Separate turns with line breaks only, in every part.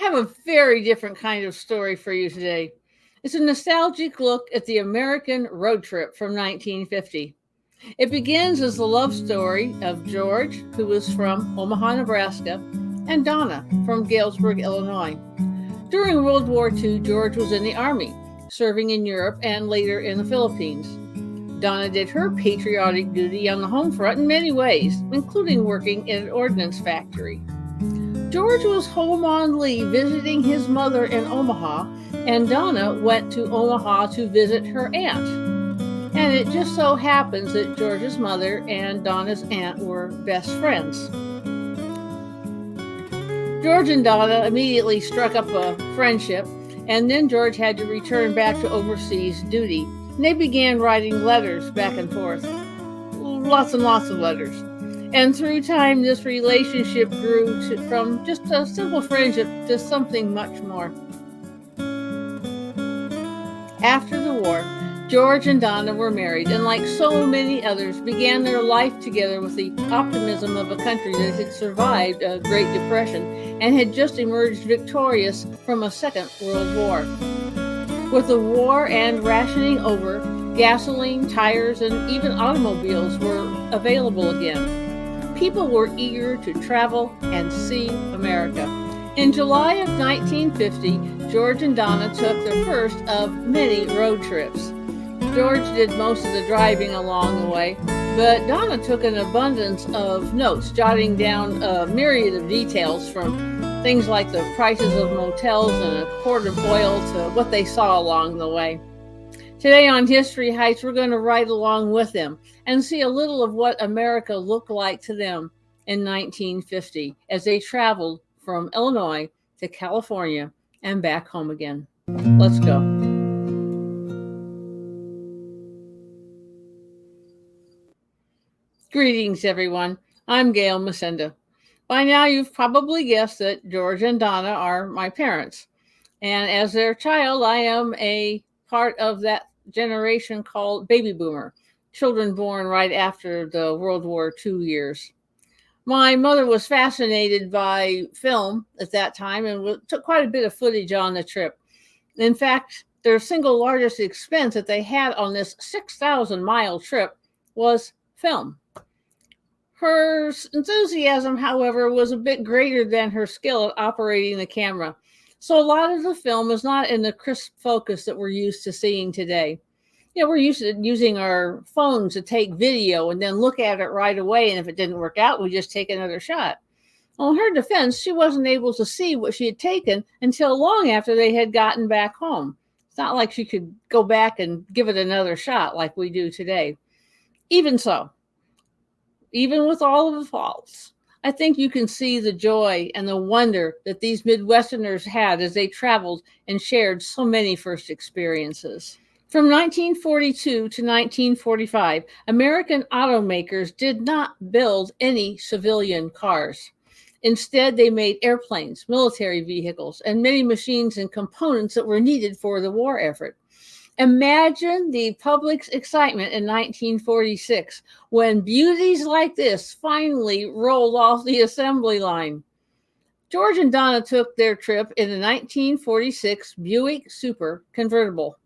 have a very different kind of story for you today. It's a nostalgic look at the American road trip from 1950. It begins as the love story of George, who was from Omaha, Nebraska, and Donna from Galesburg, Illinois. During World War II, George was in the Army, serving in Europe and later in the Philippines. Donna did her patriotic duty on the home front in many ways, including working in an ordnance factory. George was home on leave visiting his mother in Omaha, and Donna went to Omaha to visit her aunt. And it just so happens that George's mother and Donna's aunt were best friends. George and Donna immediately struck up a friendship, and then George had to return back to overseas duty. And they began writing letters back and forth. Lots and lots of letters. And through time, this relationship grew from just a simple friendship to something much more. After the war, George and Donna were married, and like so many others, began their life together with the optimism of a country that had survived a Great Depression and had just emerged victorious from a Second World War. With the war and rationing over, gasoline, tires, and even automobiles were available again. People were eager to travel and see America. In July of 1950, George and Donna took the first of many road trips. George did most of the driving along the way, but Donna took an abundance of notes, jotting down a myriad of details from things like the prices of motels and a quart of oil to what they saw along the way. Today on History Heights, we're going to ride along with them and see a little of what America looked like to them in 1950 as they traveled from Illinois to California and back home again. Let's go. Greetings, everyone. I'm Gail Masenda. By now, you've probably guessed that George and Donna are my parents. And as their child, I am a part of that generation called baby boomer, children born right after the World War II years. My mother was fascinated by film at that time and took quite a bit of footage on the trip. In fact, their single largest expense that they had on this 6,000-mile trip was film. Her enthusiasm, however, was a bit greater than her skill at operating the camera. So a lot of the film is not in the crisp focus that we're used to seeing today. We're used to using our phones to take video and then look at it right away. And if it didn't work out, we just take another shot. Well, in her defense, she wasn't able to see what she had taken until long after they had gotten back home. It's not like she could go back and give it another shot like we do today. Even so, even with all of the faults, I think you can see the joy and the wonder that these Midwesterners had as they traveled and shared so many first experiences. From 1942 to 1945, American automakers did not build any civilian cars. Instead, they made airplanes, military vehicles, and many machines and components that were needed for the war effort. Imagine the public's excitement in 1946 when beauties like this finally rolled off the assembly line. George and Donna took their trip in the 1946 Buick Super convertible.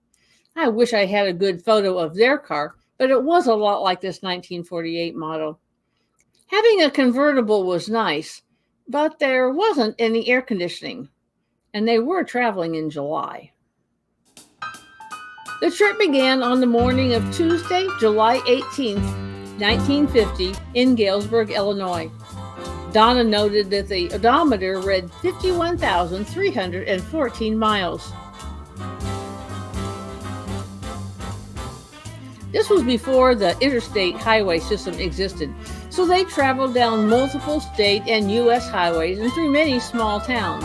I wish I had a good photo of their car, but it was a lot like this 1948 model. Having a convertible was nice, but there wasn't any air conditioning, and they were traveling in July. The trip began on the morning of Tuesday, July 18th, 1950, in Galesburg, Illinois. Donna noted that the odometer read 51,314 miles. This was before the interstate highway system existed, so they traveled down multiple state and U.S. highways and through many small towns.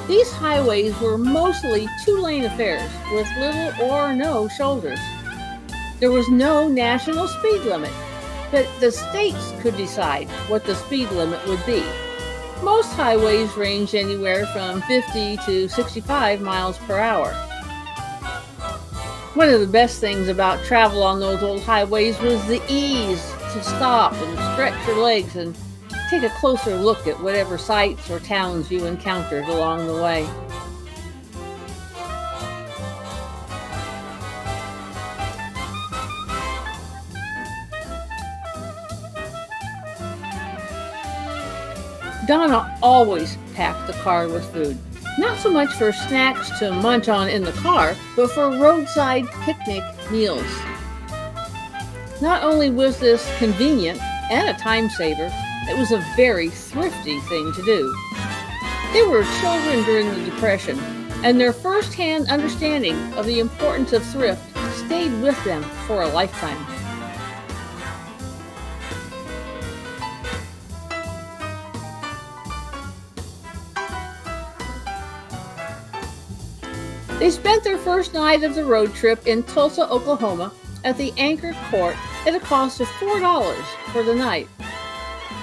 These highways were mostly two-lane affairs with little or no shoulders. There was no national speed limit, but the states could decide what the speed limit would be. Most highways ranged anywhere from 50 to 65 miles per hour. One of the best things about travel on those old highways was the ease to stop and stretch your legs and take a closer look at whatever sights or towns you encountered along the way. Donna always packed the car with food. Not so much for snacks to munch on in the car, but for roadside picnic meals. Not only was this convenient and a time saver, it was a very thrifty thing to do. They were children during the Depression, and their first-hand understanding of the importance of thrift stayed with them for a lifetime. They spent their first night of the road trip in Tulsa, Oklahoma at the Anchor Court at a cost of $4 for the night.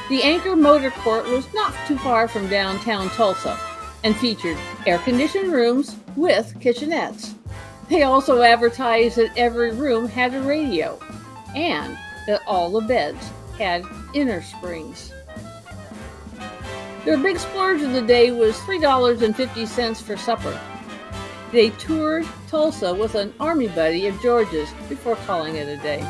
The Anchor Motor Court was not too far from downtown Tulsa and featured air-conditioned rooms with kitchenettes. They also advertised that every room had a radio and that all the beds had inner springs. Their big splurge of the day was $3.50 for supper. They toured Tulsa with an army buddy of George's before calling it a day.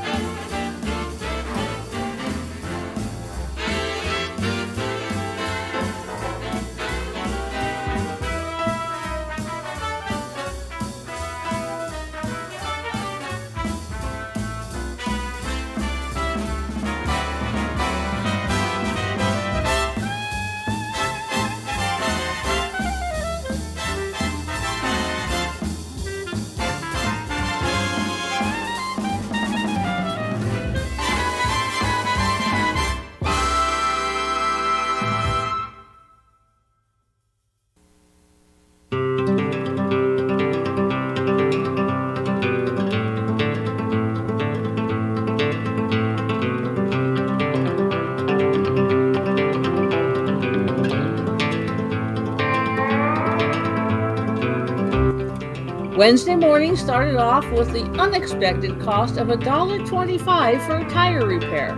Wednesday morning started off with the unexpected cost of $1.25 for a tire repair.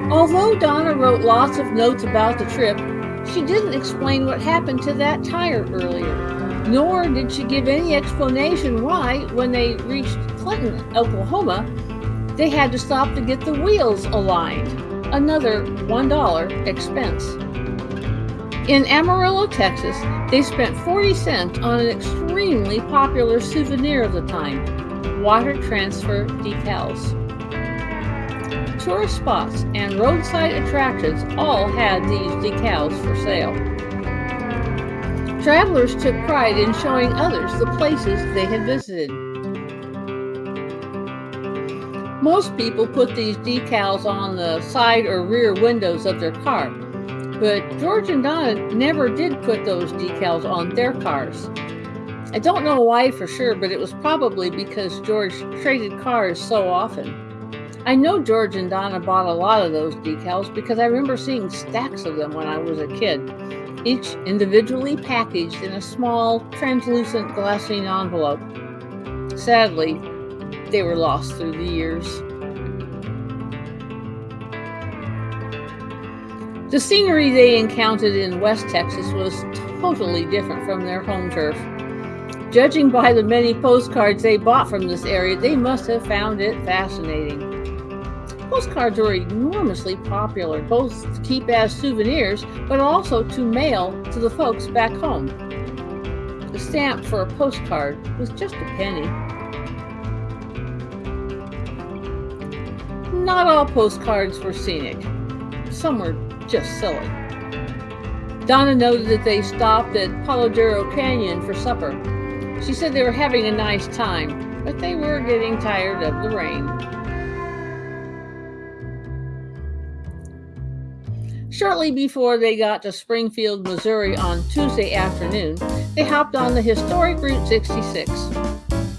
Although Donna wrote lots of notes about the trip, she didn't explain what happened to that tire earlier, nor did she give any explanation why, when they reached Clinton, Oklahoma, they had to stop to get the wheels aligned, another $1 expense. In Amarillo, Texas, they spent 40 cents on an extremely popular souvenir of the time, water transfer decals. Tourist spots and roadside attractions all had these decals for sale. Travelers took pride in showing others the places they had visited. Most people put these decals on the side or rear windows of their car, but George and Donna never did put those decals on their cars. I don't know why for sure, but it was probably because George traded cars so often. I know George and Donna bought a lot of those decals because I remember seeing stacks of them when I was a kid, each individually packaged in a small, translucent glassine envelope. Sadly, they were lost through the years. The scenery they encountered in West Texas was totally different from their home turf. Judging by the many postcards they bought from this area, they must have found it fascinating. Postcards were enormously popular, both to keep as souvenirs, but also to mail to the folks back home. The stamp for a postcard was just a penny. Not all postcards were scenic. Some were just silly. Donna noted that they stopped at Paladero Canyon for supper. She said they were having a nice time, but they were getting tired of the rain. Shortly before they got to Springfield, Missouri on Tuesday afternoon, they hopped on the historic Route 66.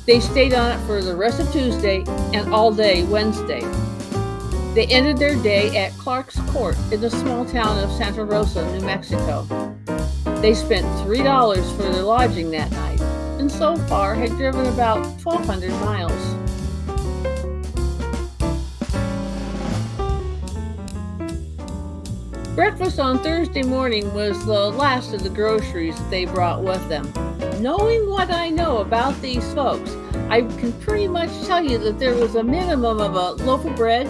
They stayed on it for the rest of Tuesday and all day Wednesday. They ended their day at Clark's Court in the small town of Santa Rosa, New Mexico. They spent $3 for their lodging that night, and so far had driven about 1,200 miles. Breakfast on Thursday morning was the last of the groceries that they brought with them. Knowing what I know about these folks, I can pretty much tell you that there was a minimum of a loaf of bread,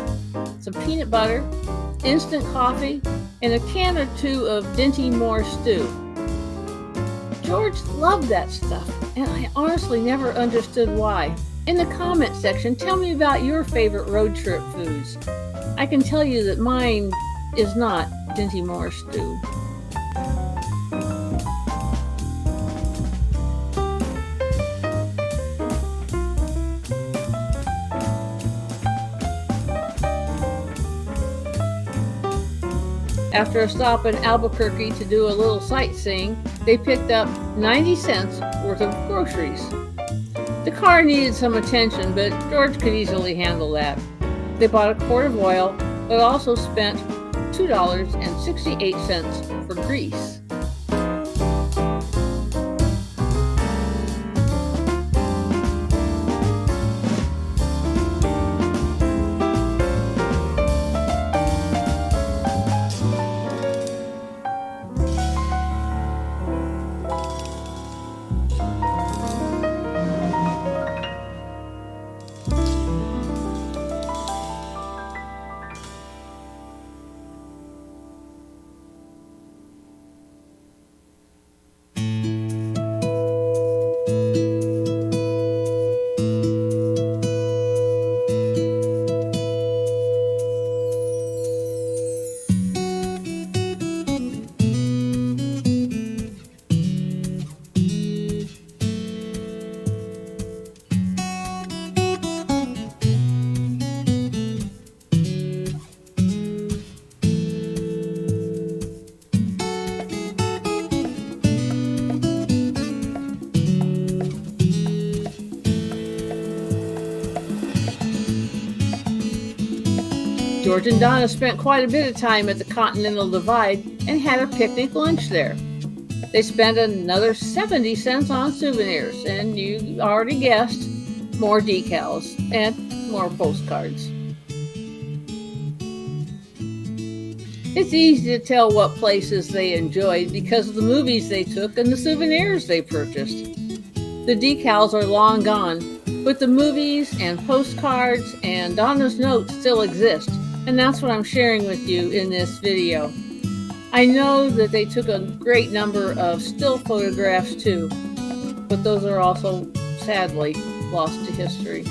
some peanut butter, instant coffee, and a can or two of Dinty Moore stew. George loved that stuff, and I honestly never understood why. In the comment section, tell me about your favorite road trip foods. I can tell you that mine is not Dinty Moore stew. After a stop in Albuquerque to do a little sightseeing, they picked up 90 cents worth of groceries. The car needed some attention, but George could easily handle that. They bought a quart of oil, but also spent $2.68 for grease. George and Donna spent quite a bit of time at the Continental Divide and had a picnic lunch there. They spent another 70 cents on souvenirs, and you already guessed, more decals and more postcards. It's easy to tell what places they enjoyed because of the movies they took and the souvenirs they purchased. The decals are long gone, but the movies and postcards and Donna's notes still exist. And that's what I'm sharing with you in this video. I know that they took a great number of still photographs too, but those are also sadly lost to history.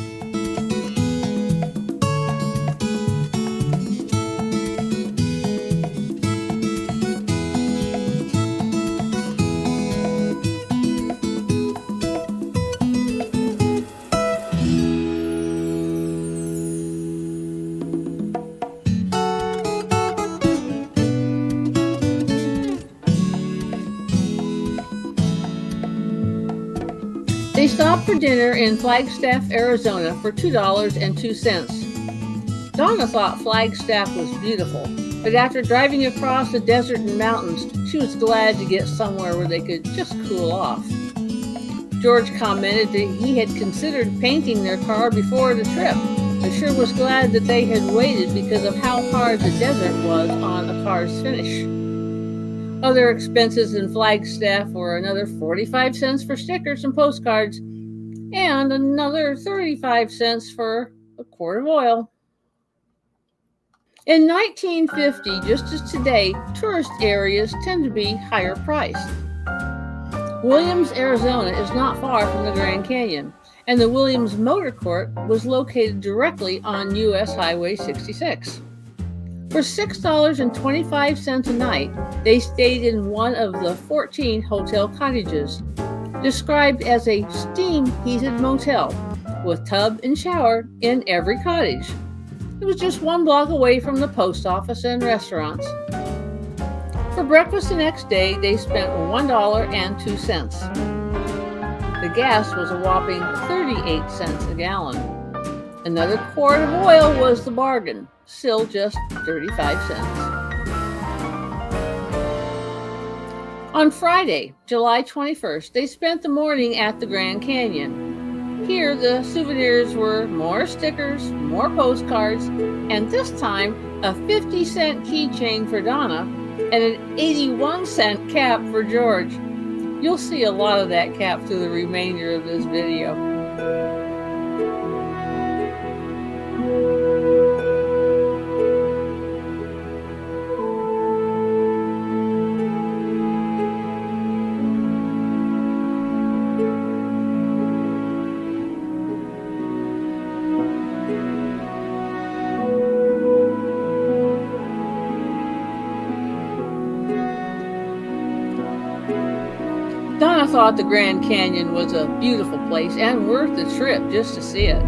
They stopped for dinner in Flagstaff, Arizona for $2.02. Donna thought Flagstaff was beautiful, but after driving across the desert and mountains, she was glad to get somewhere where they could just cool off. George commented that he had considered painting their car before the trip, but sure was glad that they had waited because of how hard the desert was on a car's finish. Other expenses in Flagstaff were another 45 cents for stickers and postcards, and another 35 cents for a quart of oil. In 1950, just as today, tourist areas tend to be higher priced. Williams, Arizona is not far from the Grand Canyon, and the Williams Motor Court was located directly on US Highway 66. For $6.25 a night, they stayed in one of the 14 hotel cottages, described as a steam-heated motel with tub and shower in every cottage. It was just 1 block away from the post office and restaurants. For breakfast the next day, they spent $1.02. The gas was a whopping 38 cents a gallon. Another quart of oil was the bargain, still just 35 cents. On Friday, July 21st, they spent the morning at the Grand Canyon. Here, the souvenirs were more stickers, more postcards, and this time, a 50-cent keychain for Donna and an 81-cent cap for George. You'll see a lot of that cap through the remainder of this video. Donna thought the Grand Canyon was a beautiful place and worth the trip just to see it.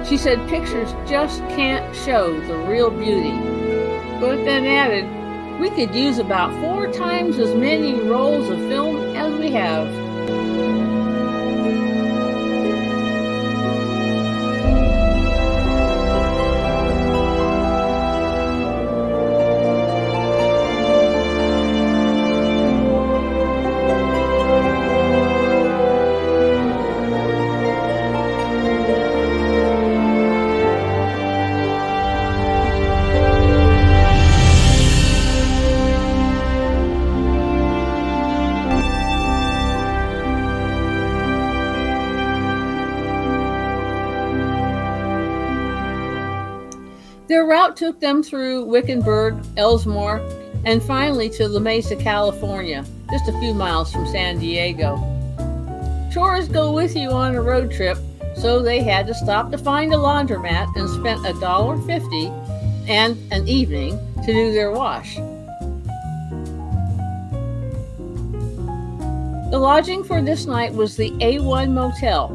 She said pictures just can't show the real beauty, but then added, we could use about 4 times as many rolls of film as we have. Their route took them through Wickenburg, Elsmore, and finally to La Mesa, California, just a few miles from San Diego. Chores go with you on a road trip, so they had to stop to find a laundromat and spent $1.50 and an evening to do their wash. The lodging for this night was the A1 Motel,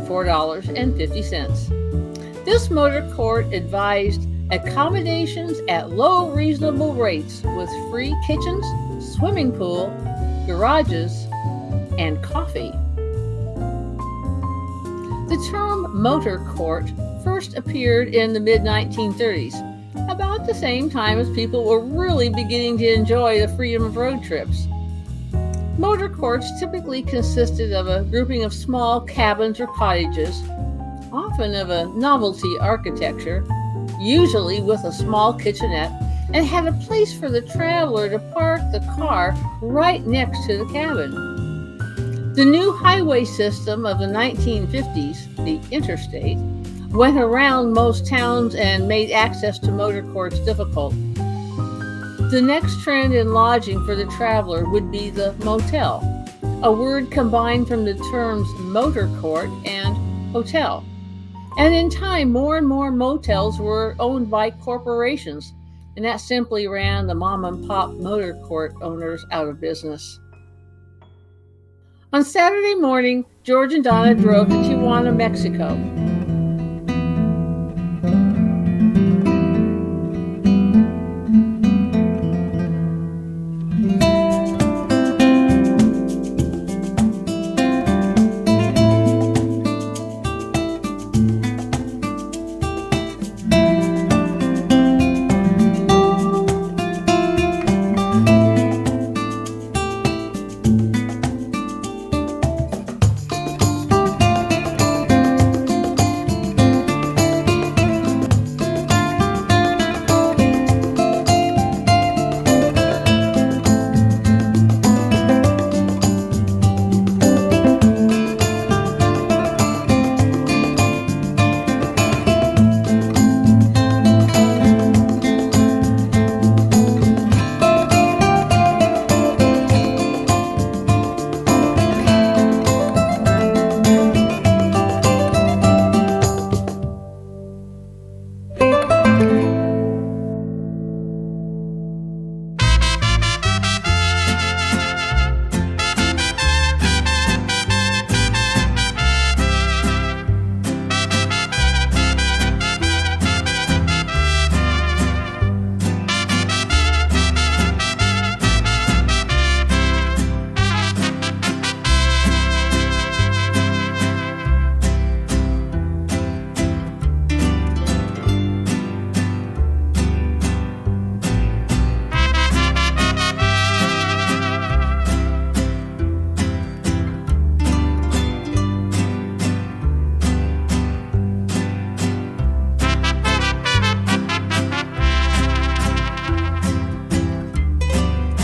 $4.50. This motor court advised accommodations at low reasonable rates with free kitchens, swimming pool, garages, and coffee. The term motor court first appeared in the mid-1930s, about the same time as people were really beginning to enjoy the freedom of road trips. Motor courts typically consisted of a grouping of small cabins or cottages, often of a novelty architecture, usually with a small kitchenette, and had a place for the traveler to park the car right next to the cabin. The new highway system of the 1950s, the interstate, went around most towns and made access to motor courts difficult. The next trend in lodging for the traveler would be the motel, a word combined from the terms motor court and hotel. And in time, more and more motels were owned by corporations, and that simply ran the mom and pop motor court owners out of business. On Saturday morning, George and Donna drove to Tijuana, Mexico.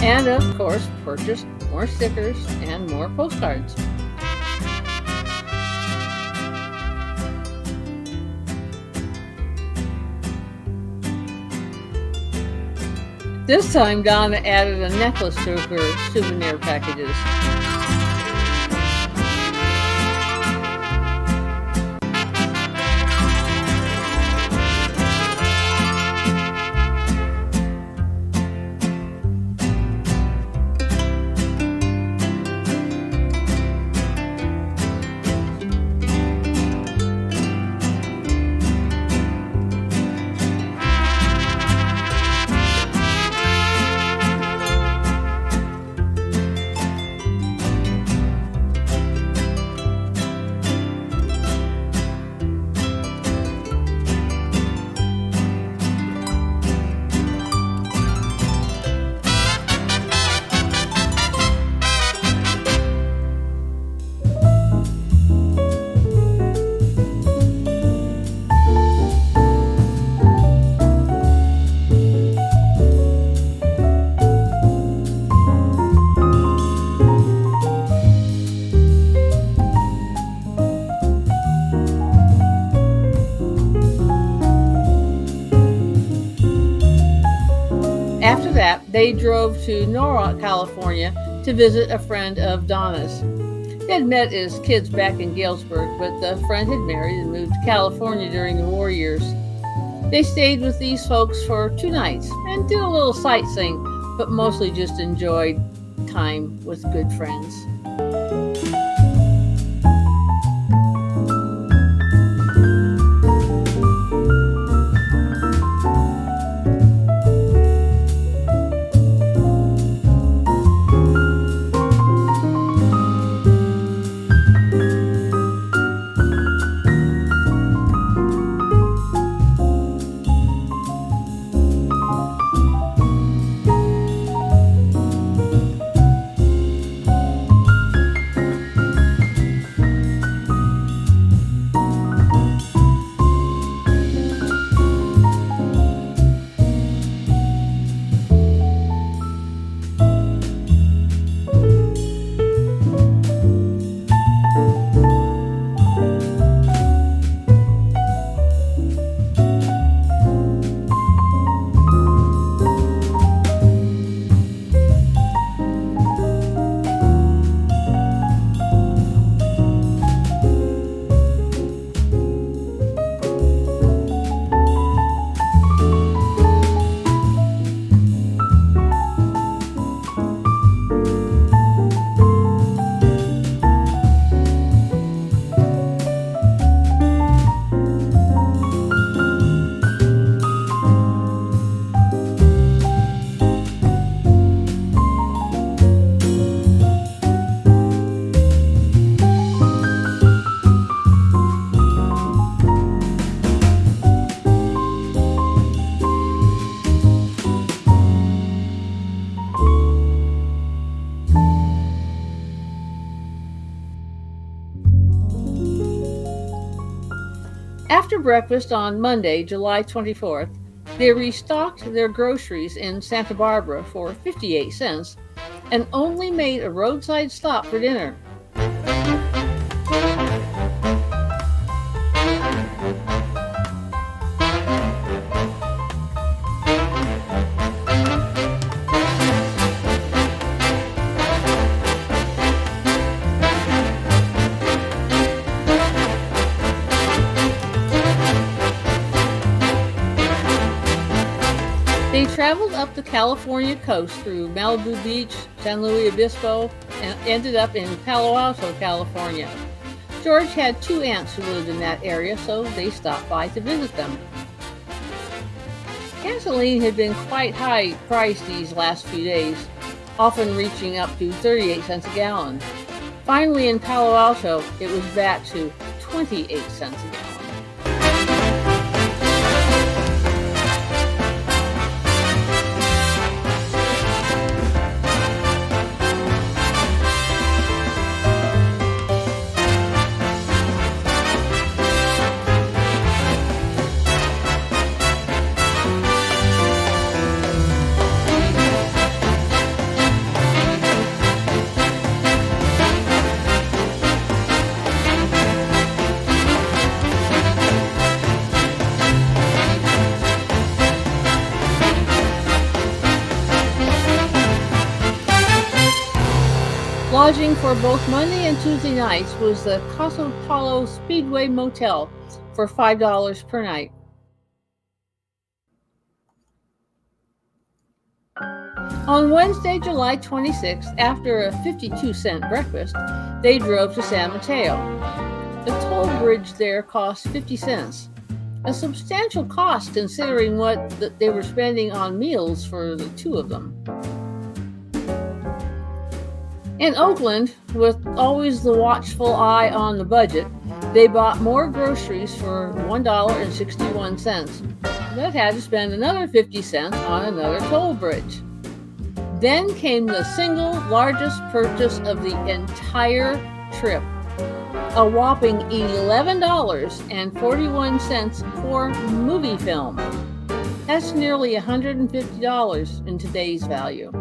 and of course purchased more stickers and more postcards. This time Donna added a necklace to her souvenir packages. After that, they drove to Norwalk, California to visit a friend of Donna's. They had met as kids back in Galesburg, but the friend had married and moved to California during the war years. They stayed with these folks for 2 nights and did a little sightseeing, but mostly just enjoyed time with good friends. After breakfast on Monday, July 24th, they restocked their groceries in Santa Barbara for 58 cents and only made a roadside stop for dinner. They traveled up the California coast through Malibu Beach, San Luis Obispo, and ended up in Palo Alto, California. George had 2 aunts who lived in that area, so they stopped by to visit them. Gasoline had been quite high priced these last few days, often reaching up to 38 cents a gallon. Finally, in Palo Alto, it was back to 28 cents a gallon. Lodging for both Monday and Tuesday nights was the Caso Paulo Speedway Motel for $5 per night. On Wednesday, July 26th, after a 52-cent breakfast, they drove to San Mateo. The toll bridge there cost 50 cents, a substantial cost considering what they were spending on meals for the two of them. In Oakland, with always the watchful eye on the budget, they bought more groceries for $1.61, but had to spend another 50 cents on another toll bridge. Then came the single largest purchase of the entire trip, a whopping $11.41 for movie film. That's nearly $150 in today's value.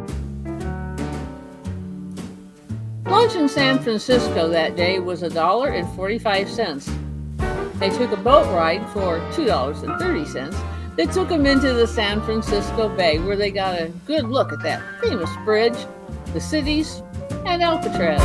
Lunch in San Francisco that day was $1.45. They took a boat ride for $2.30 that took them into the San Francisco Bay, where they got a good look at that famous bridge, the cities, and Alcatraz.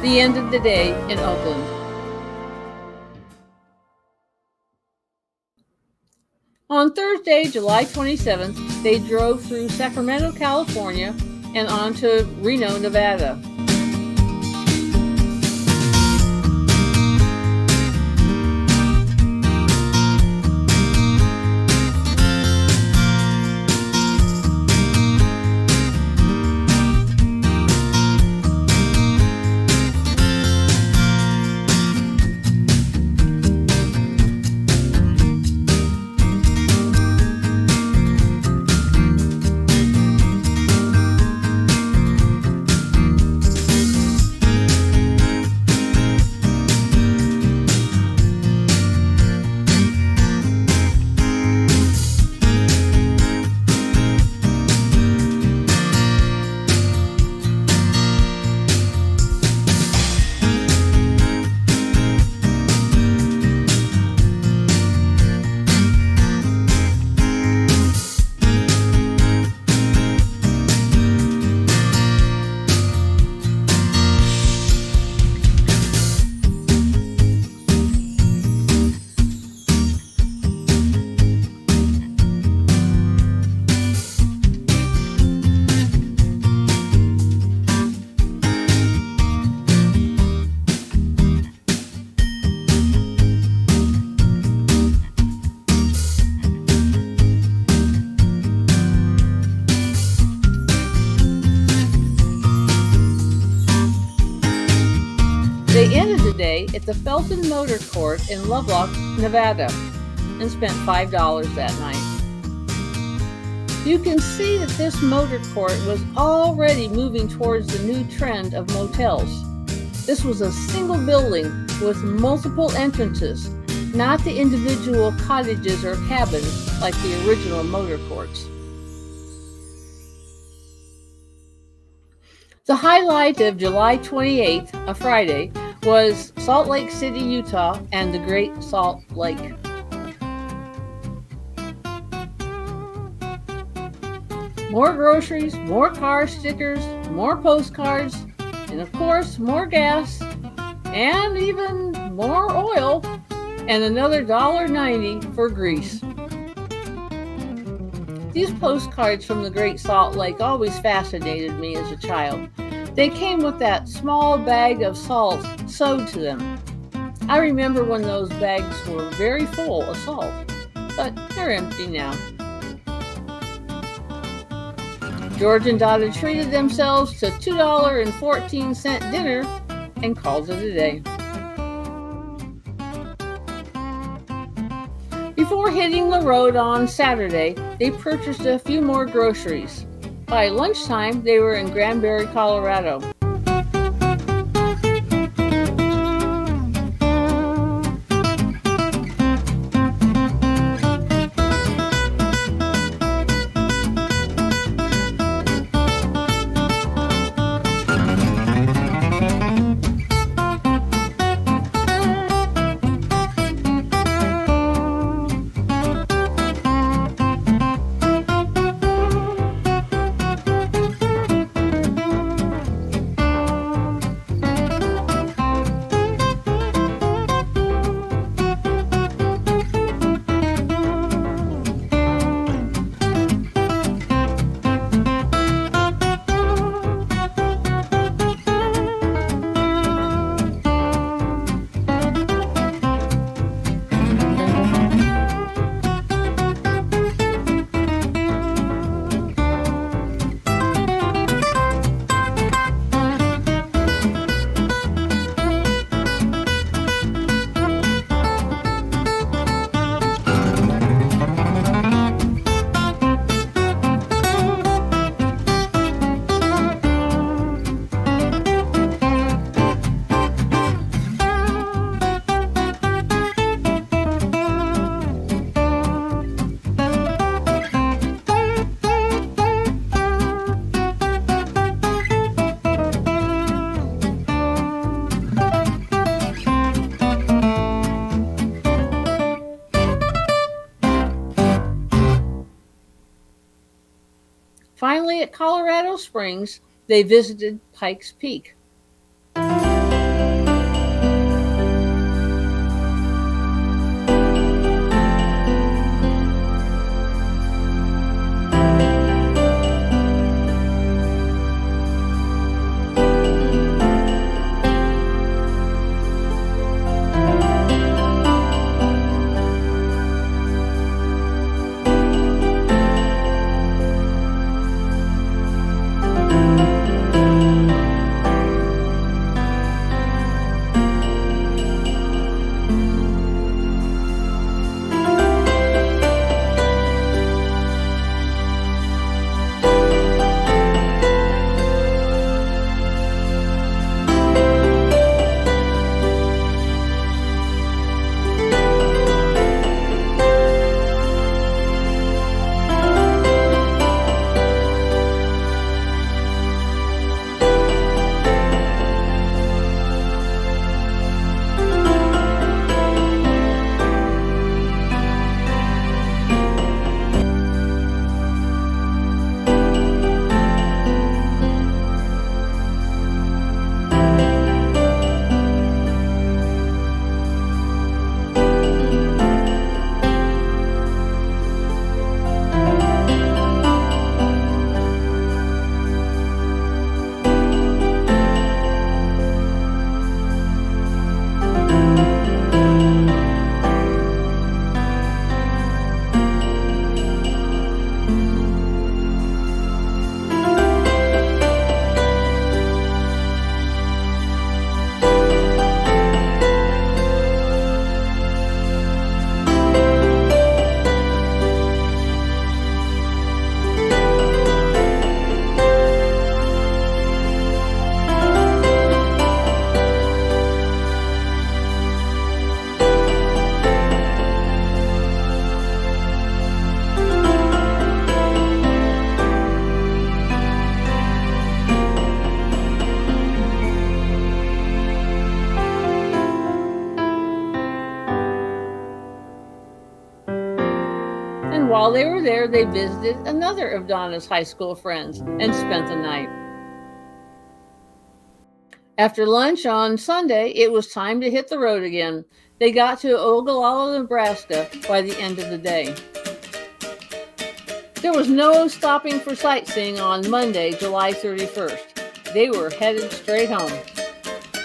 The end of the day in Oakland. On Thursday, July 27th, they drove through Sacramento, California, and on to Reno, Nevada. the day at the Felton Motor Court in Lovelock, Nevada, and spent $5 that night. You can see that this motor court was already moving towards the new trend of motels. This was a single building with multiple entrances, not the individual cottages or cabins like the original motor courts. The highlight of July 28th, a Friday, was Salt Lake City, Utah, and the Great Salt Lake. More groceries, more car stickers, more postcards, and of course, more gas, and even more oil, and another $1.90 for grease. These postcards from the Great Salt Lake always fascinated me as a child. They came with that small bag of salt sewed to them. I remember when those bags were very full of salt, but they're empty now. George and Donna treated themselves to $2.14 dinner and called it a day. Before hitting the road on Saturday, they purchased a few more groceries. By lunchtime, they were in Granbury, Colorado. Finally, at Colorado Springs, they visited Pikes Peak. while they were there, they visited another of Donna's high school friends and spent the night. After lunch on Sunday, it was time to hit the road again. They got to Ogallala, Nebraska by the end of the day. There was no stopping for sightseeing on Monday, July 31st. They were headed straight home.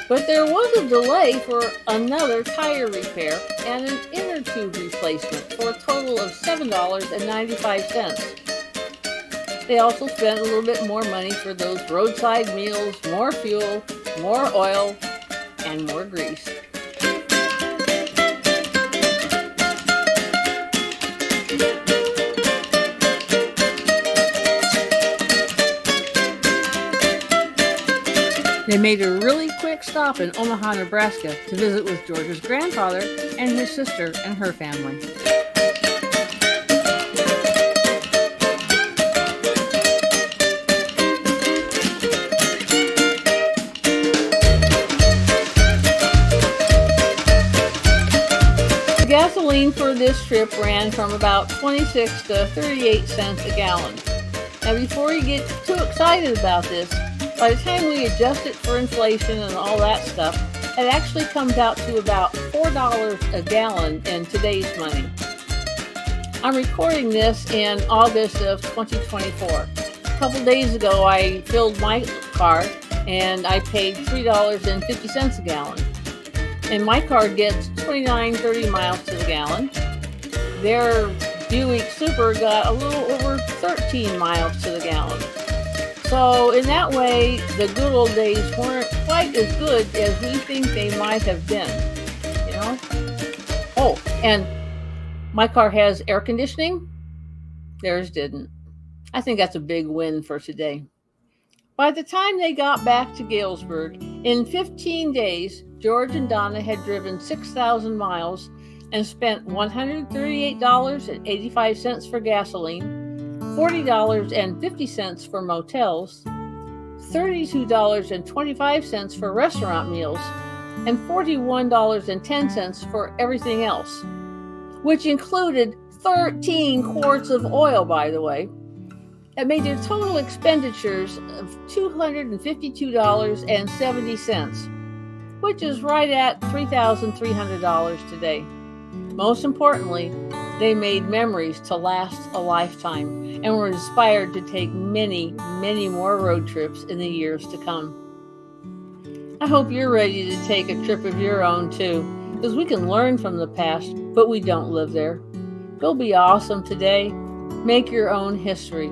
But there was a delay for another tire repair and an inner tube replacement for a total of $7.95. They also spent a little bit more money for those roadside meals, more fuel, more oil, and more grease. They made a really quick stop in Omaha, Nebraska to visit with George's grandfather and his sister and her family. The gasoline for this trip ran from about 26 to 38 cents a gallon. Now, before you get too excited about this, by the time we adjust it for inflation and all that stuff, it actually comes out to about $4 a gallon in today's money. I'm recording this in August of 2024. A couple days ago, I filled my car and I paid $3.50 a gallon. And my car gets 29-30 miles to the gallon. Their Buick Super got a little over 13 miles to the gallon. So in that way, the good old days weren't quite as good as we think they might have been, you know? Oh, and my car has air conditioning. Theirs didn't. I think that's a big win for today. By the time they got back to Galesburg, in 15 days, George and Donna had driven 6,000 miles and spent $138.85 for gasoline, $40.50 for motels, $32.25 for restaurant meals, and $41.10 for everything else, which included 13 quarts of oil, by the way. That made their total expenditures of $252.70, which is right at $3,300 today. Most importantly, they made memories to last a lifetime and were inspired to take many, many more road trips in the years to come. I hope you're ready to take a trip of your own too, because we can learn from the past, but we don't live there. Go be awesome today. Make your own history.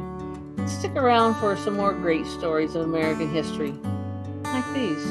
Stick around for some more great stories of American history, like these.